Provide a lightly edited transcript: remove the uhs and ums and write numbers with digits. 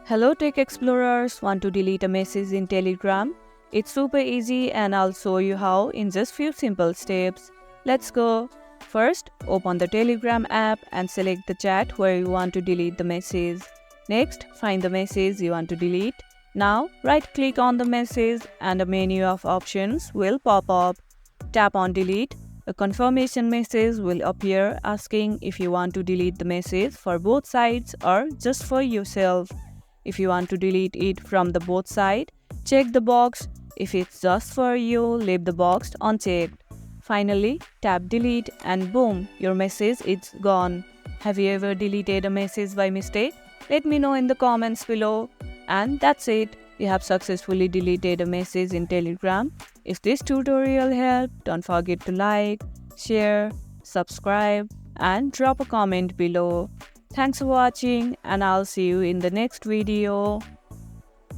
Hello Tech Explorers, want to delete a message in Telegram? It's super easy and I'll show you how in just few simple steps. Let's go. First, open the Telegram app and select the chat where you want to delete the message. Next, find the message you want to delete. Now, right-click on the message and a menu of options will pop up. Tap on delete. A confirmation message will appear asking if you want to delete the message for both sides or just for yourself. If you want to delete it from the both sides, check the box. If it's just for you, leave the box unchecked. Finally, tap delete and boom, your message is gone. Have you ever deleted a message by mistake? Let me know in the comments below. And that's it. You have successfully deleted a message in Telegram. If this tutorial helped, don't forget to like, share, subscribe and drop a comment below. Thanks for watching and I'll see you in the next video.